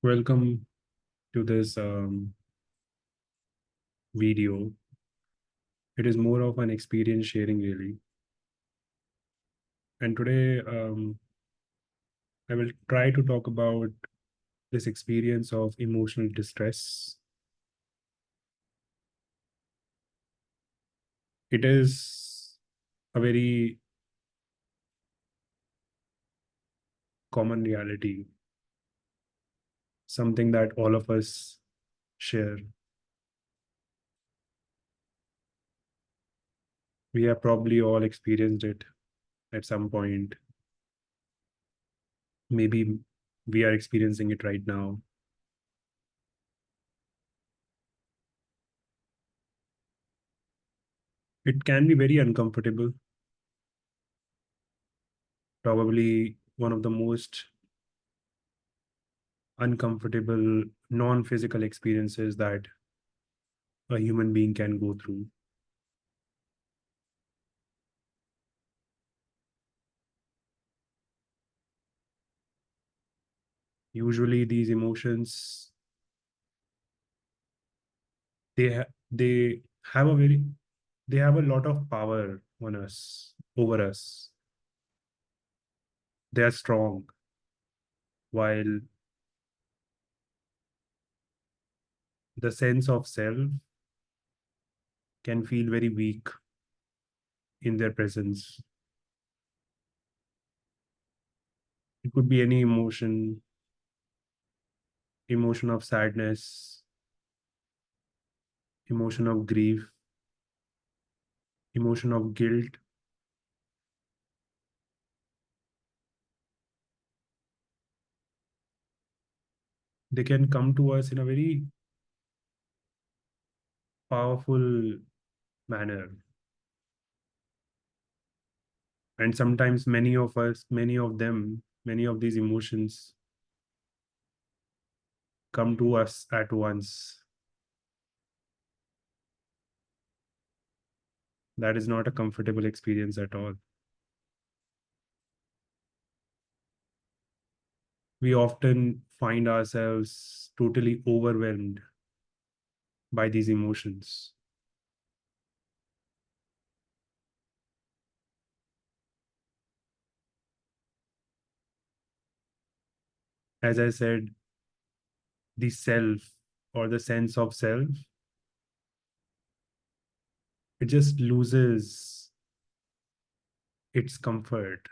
Welcome to this video. It is more of an experience sharing, really. And today, I will try to talk about this experience of emotional distress. It is a very common reality, something that all of us share. We have probably all experienced it at some point. Maybe we are experiencing it right now. It can be very uncomfortable, probably one of the most uncomfortable, non physical experiences that a human being can go through. Usually, these emotions they have a very they have a lot of power on us over us. They are strong, while the sense of self can feel very weak in their presence. It could be any emotion, emotion of sadness, emotion of grief, emotion of guilt. They can come to us in a very powerful manner. And sometimes many of these emotions come to us at once. That is not a comfortable experience at all. We often find ourselves totally overwhelmed by these emotions. As I said, the self or the sense of self, it just loses its comfort.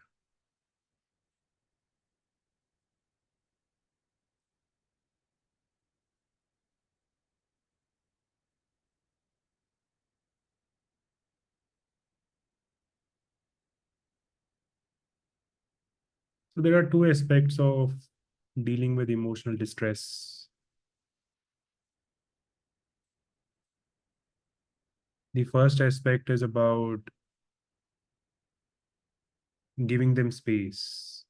So there are two aspects of dealing with emotional distress. The first aspect is about giving them space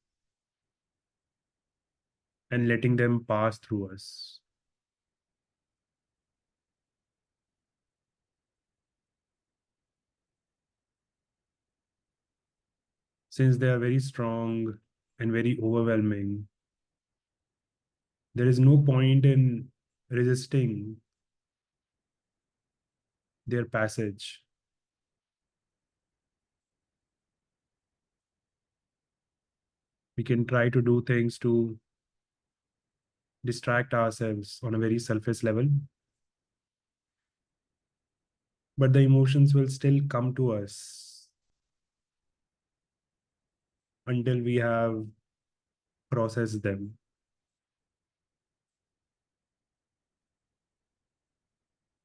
and letting them pass through us. Since they are very strong and very overwhelming, there is no point in resisting their passage. We can try to do things to distract ourselves on a very surface level, but the emotions will still come to us until we have processed them.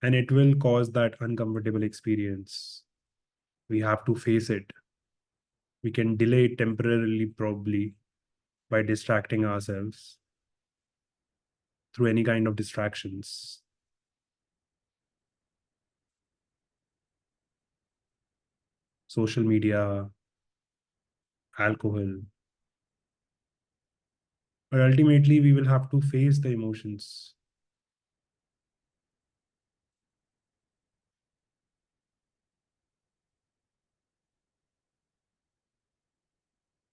And it will cause that uncomfortable experience. We have to face it. We can delay it temporarily, probably, by distracting ourselves through any kind of distractions, social media, alcohol. But ultimately, we will have to face the emotions.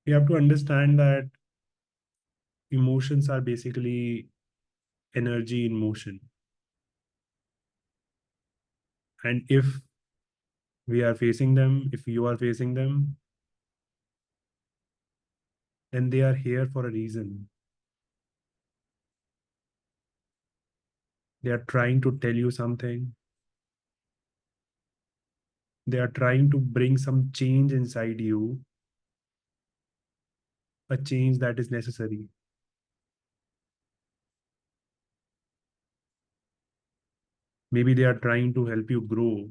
We have to understand that emotions are basically energy in motion. And if we are facing them, if you are facing them, then they are here for a reason. They are trying to tell you something. They are trying to bring some change inside you, a change that is necessary. Maybe they are trying to help you grow.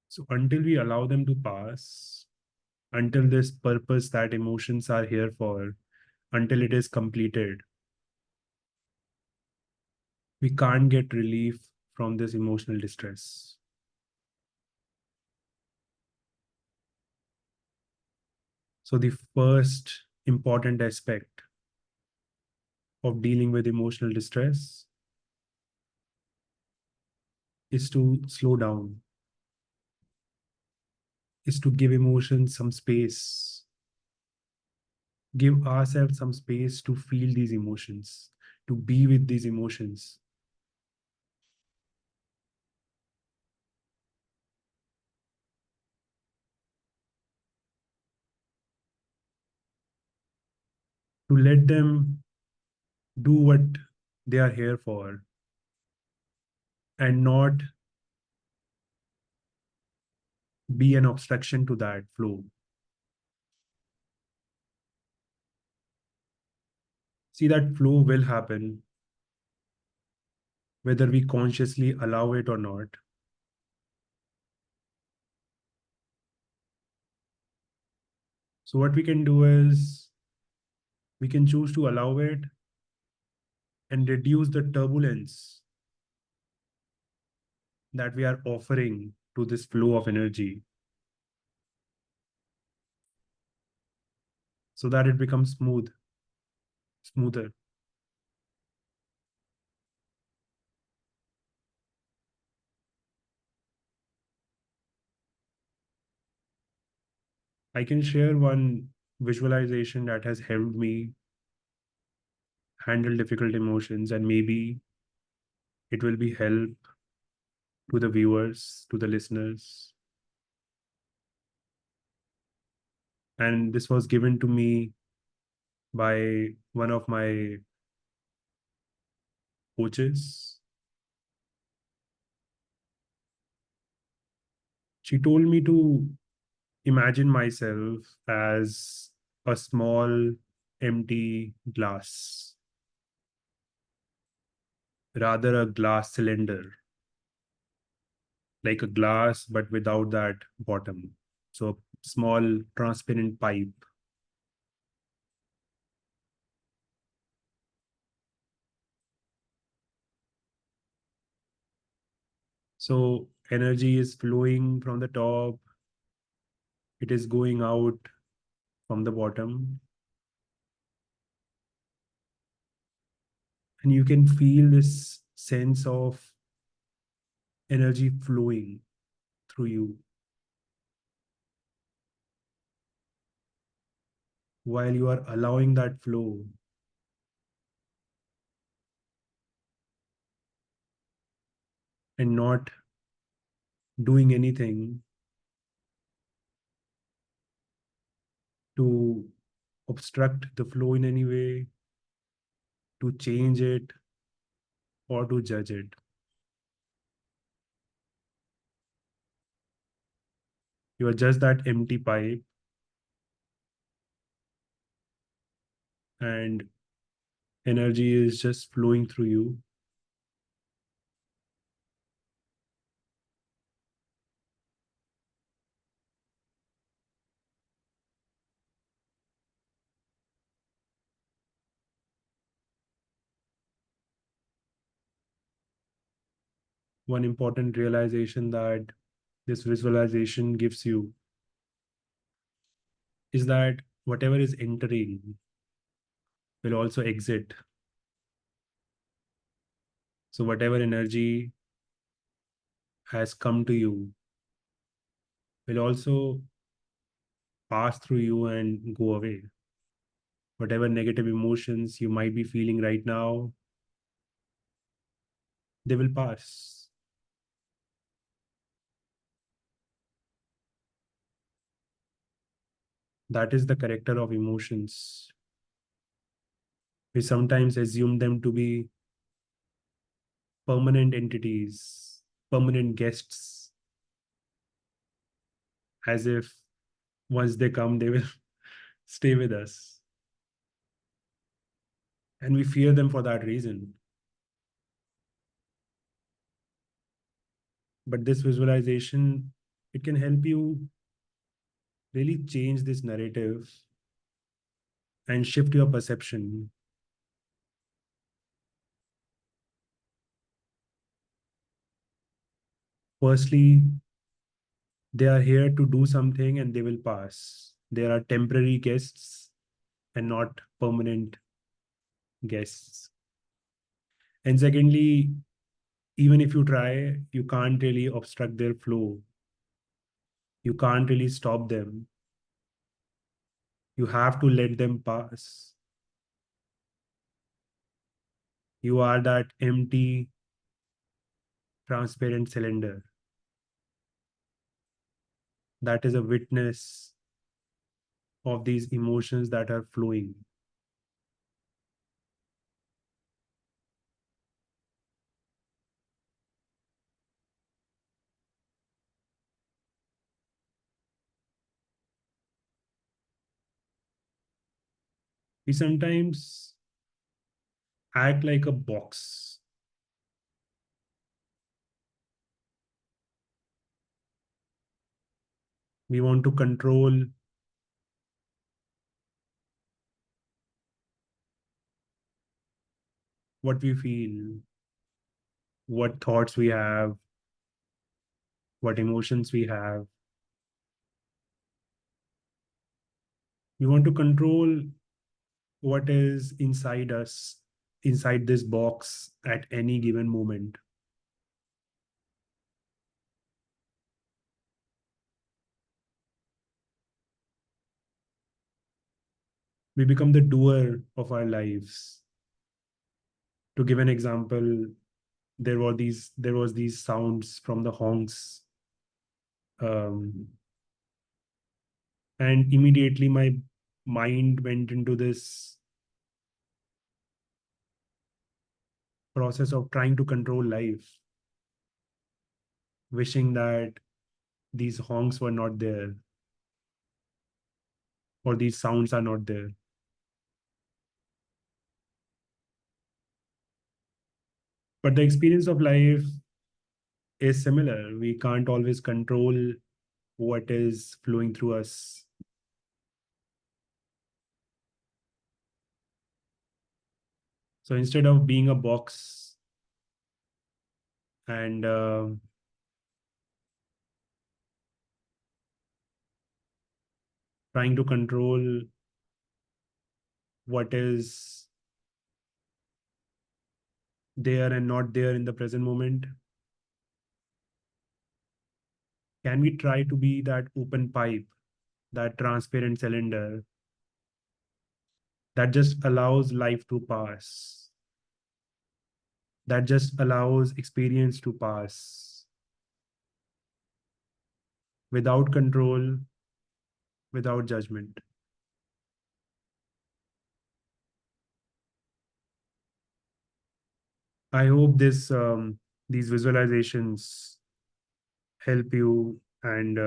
So until we allow them to pass, until this purpose that emotions are here for, until it is completed, we can't get relief from this emotional distress. So the first important aspect of dealing with emotional distress is to slow down, is to give emotions some space, give ourselves some space to feel these emotions, to be with these emotions. To let them do what they are here for and not be an obstruction to that flow. See, that flow will happen whether we consciously allow it or not. So, what we can do is we can choose to allow it and reduce the turbulence that we are offering to this flow of energy so that it becomes smoother. I can share one visualization that has helped me handle difficult emotions, and maybe it will be help to the viewers, to the listeners. And this was given to me by one of my coaches. She told me to imagine myself as a small empty glass, rather a glass cylinder, like a glass but without that bottom. So a small transparent pipe. So energy is flowing from the top, it is going out from the bottom, and you can feel this sense of energy flowing through you while you are allowing that flow and not doing anything to obstruct the flow in any way, to change it, or to judge it. You are just that empty pipe, and energy is just flowing through you. One important realization that this visualization gives you is that whatever is entering will also exit. So, whatever energy has come to you will also pass through you and go away. Whatever negative emotions you might be feeling right now, they will pass. That is the character of emotions. We sometimes assume them to be permanent entities, permanent guests, as if once they come, they will stay with us. And we fear them for that reason. But this visualization, it can help you really change this narrative and shift your perception. Firstly, they are here to do something and they will pass. They are temporary guests and not permanent guests. And secondly, even if you try, you can't really obstruct their flow. You can't really stop them. You have to let them pass. You are that empty, transparent cylinder that is a witness of these emotions that are flowing. We sometimes act like a box. We want to control what we feel, what thoughts we have, what emotions we have. We want to control what is inside us, inside this box at any given moment. We become the doer of our lives. To give an example, there was these sounds from the honks, um, and immediately my mind went into this process of trying to control life, wishing that these honks were not there or these sounds are not there. But the experience of life is similar. We can't always control what is flowing through us. So instead of being a box and trying to control what is there and not there in the present moment, can we try to be that open pipe, that transparent cylinder that just allows life to pass, that just allows experience to pass without control, without judgment? I hope these visualizations help you, and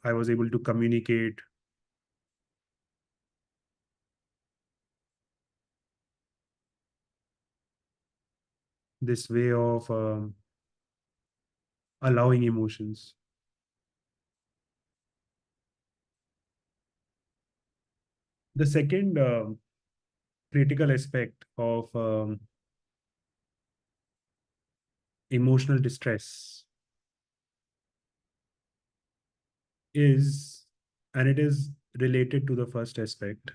I was able to communicate this way of allowing emotions. The second critical aspect of emotional distress is, and it is related to the first aspect,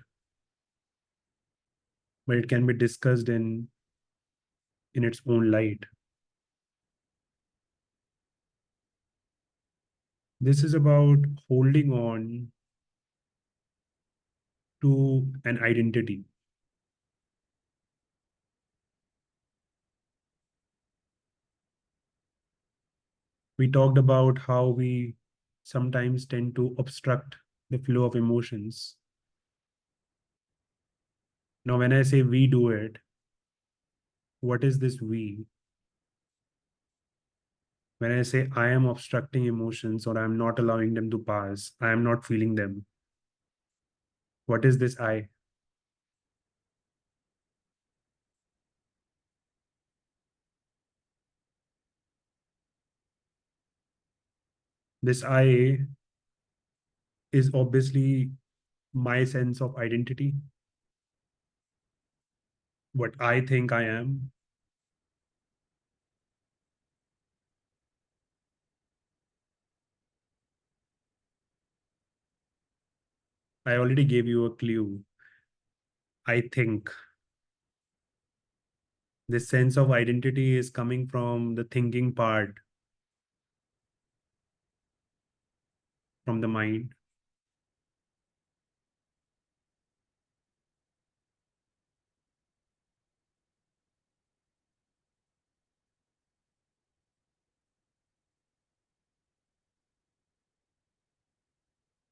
but it can be discussed in its own light. This is about holding on to an identity. We talked about how we sometimes tend to obstruct the flow of emotions. Now, when I say we do it, what is this we? When I say I am obstructing emotions or I'm not allowing them to pass, I am not feeling them. What is this I? This I is obviously my sense of identity, what I think I am. I already gave you a clue. I think this sense of identity is coming from the thinking part, from the mind.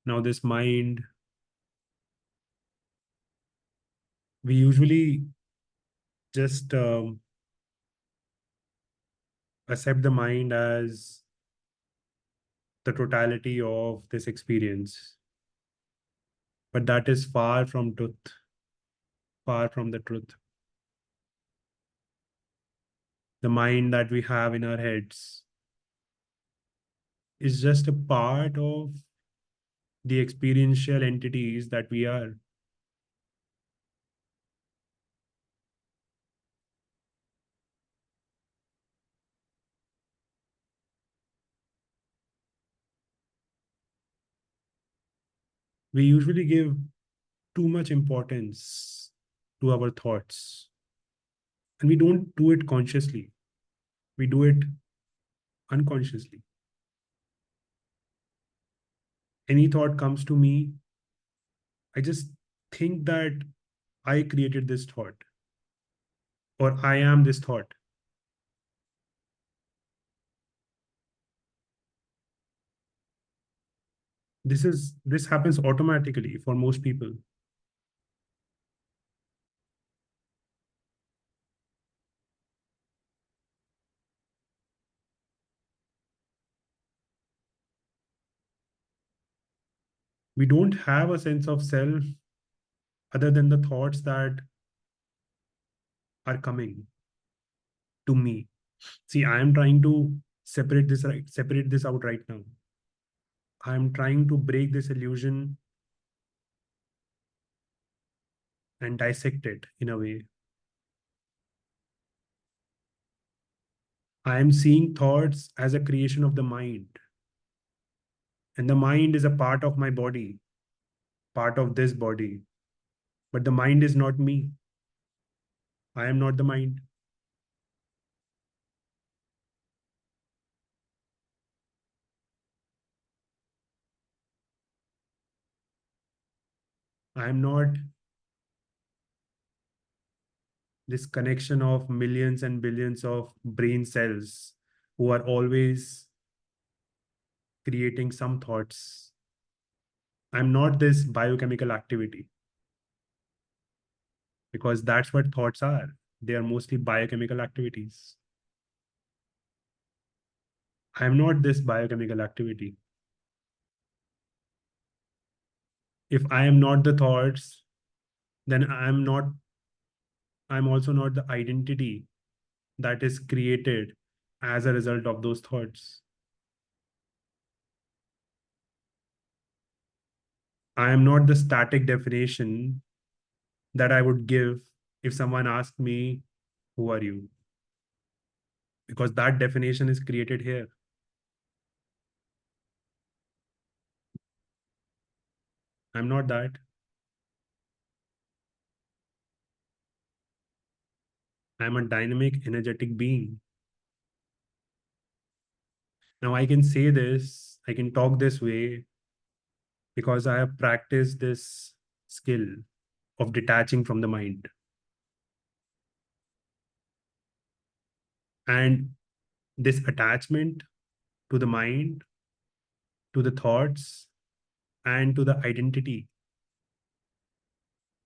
Now, this mind, we usually just accept the mind as the totality of this experience. But that is far from truth, far from the truth. The mind that we have in our heads is just a part of the experiential entities that we are. We usually give too much importance to our thoughts, and we don't do it consciously. We do it unconsciously. Any thought comes to me, I just think that I created this thought or I am this thought. This happens automatically for most people. We don't have a sense of self other than the thoughts that are coming to me. See, I am trying to separate this out right now. I am trying to break this illusion and dissect it in a way. I am seeing thoughts as a creation of the mind, and the mind is a part of my body, part of this body. But the mind is not me. I am not the mind. I am not this connection of millions and billions of brain cells who are always creating some thoughts. I'm not this biochemical activity because that's what thoughts are. They are mostly biochemical activities. I'm not this biochemical activity. If I am not the thoughts, then I'm also not the identity that is created as a result of those thoughts. I am not the static definition that I would give if someone asked me, who are you? Because that definition is created here. I'm not that. I'm a dynamic, energetic being. Now, I can talk this way because I have practiced this skill of detaching from the mind. And this attachment to the mind, to the thoughts, and to the identity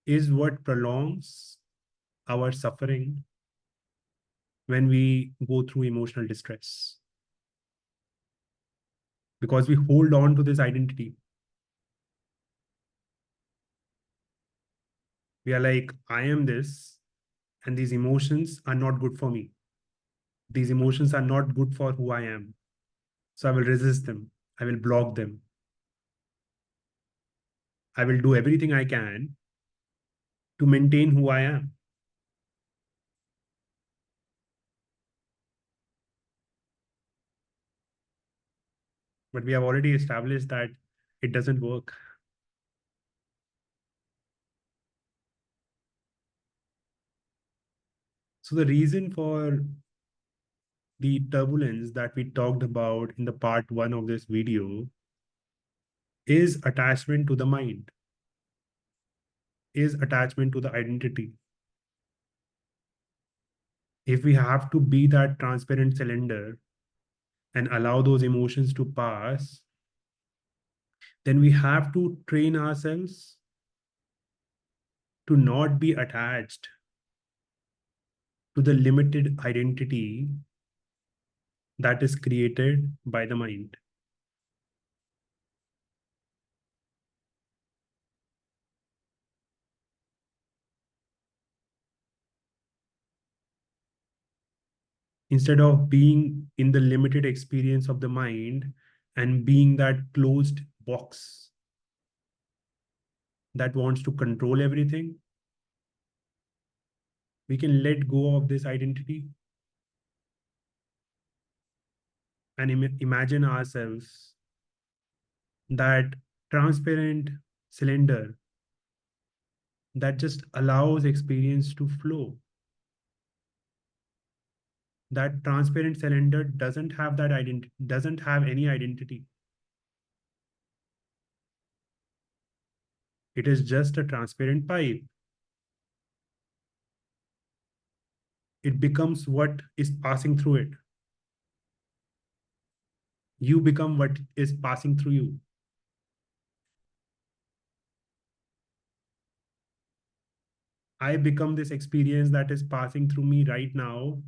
is what prolongs our suffering when we go through emotional distress. Because we hold on to this identity. We are like, I am this, and these emotions are not good for me. These emotions are not good for who I am. So I will resist them. I will block them. I will do everything I can to maintain who I am. But we have already established that it doesn't work. So the reason for the turbulence that we talked about in the part one of this video is attachment to the mind, is attachment to the identity. If we have to be that transparent cylinder and allow those emotions to pass, then we have to train ourselves to not be attached to the limited identity that is created by the mind. Instead of being in the limited experience of the mind and being that closed box that wants to control everything, we can let go of this identity and imagine ourselves that transparent cylinder that just allows experience to flow. That transparent cylinder doesn't have that identity, doesn't have any identity. It is just a transparent pipe. It becomes what is passing through it. You become what is passing through you. I become this experience that is passing through me right now.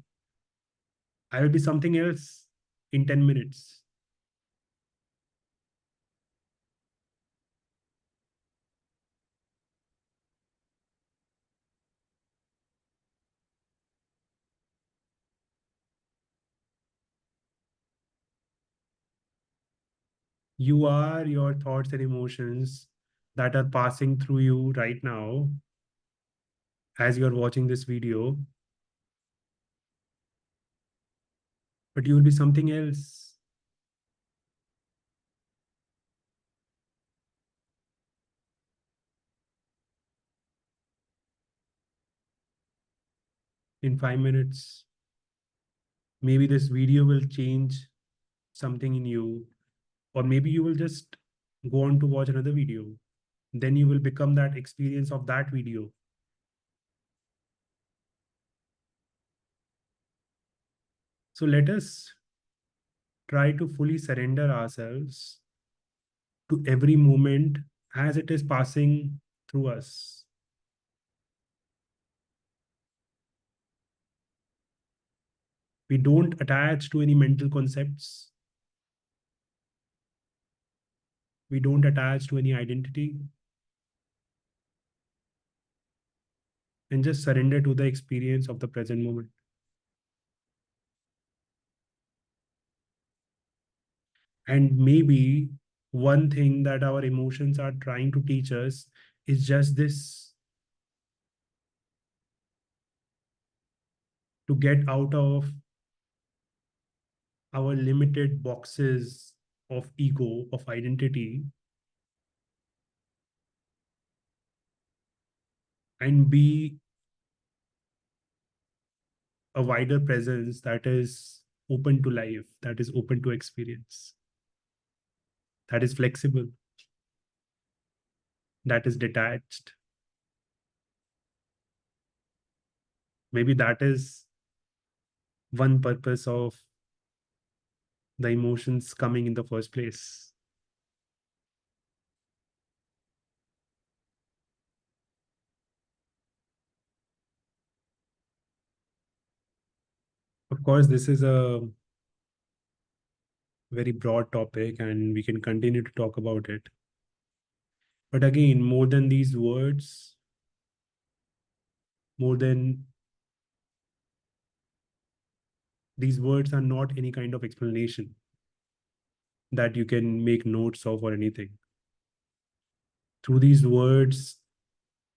I will be something else in 10 minutes. You are your thoughts and emotions that are passing through you right now as you're watching this video, but you will be something else in 5 minutes. Maybe this video will change something in you, or maybe you will just go on to watch another video. Then you will become that experience of that video. So let us try to fully surrender ourselves to every moment as it is passing through us. We don't attach to any mental concepts. We don't attach to any identity, and just surrender to the experience of the present moment. And maybe one thing that our emotions are trying to teach us is just this: to get out of our limited boxes of ego, of identity, and be a wider presence that is open to life, that is open to experience. that is flexible, that is detached. Maybe that is one purpose of the emotions coming in the first place. Of course, this is a very broad topic and we can continue to talk about it. But again, more than these words, more than these words are not any kind of explanation that you can make notes of or anything. Through these words,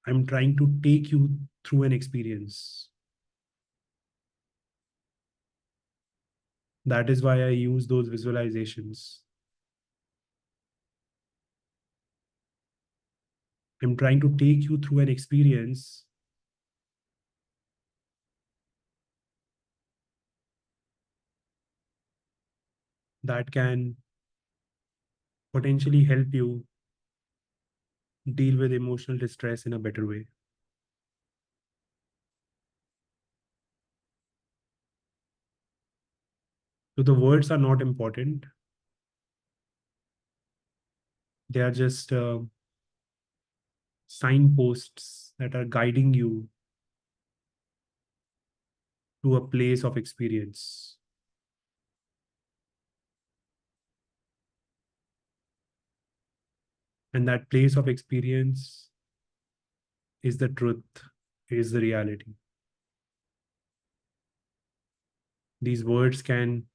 I'm trying to take you through an experience. That is why I use those visualizations. I'm trying to take you through an experience that can potentially help you deal with emotional distress in a better way. So the words are not important. They are just signposts that are guiding you to a place of experience. And that place of experience is the truth, is the reality. These words can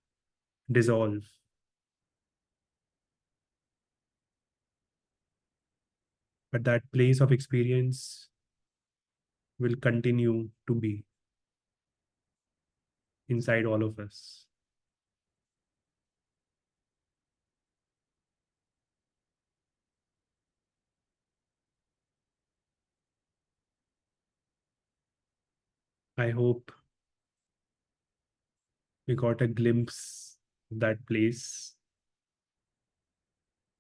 dissolve, but that place of experience will continue to be inside all of us. I hope we got a glimpse of that place.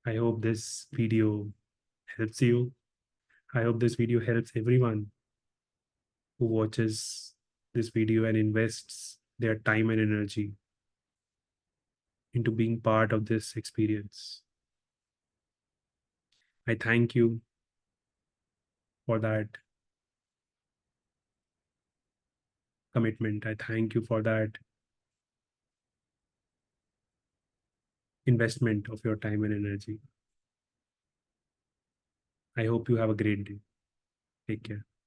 I hope this video helps you. I hope this video helps everyone who watches this video and invests their time and energy into being part of this experience. I thank you for that commitment. I thank you for that investment of your time and energy. I hope you have a great day. Take care.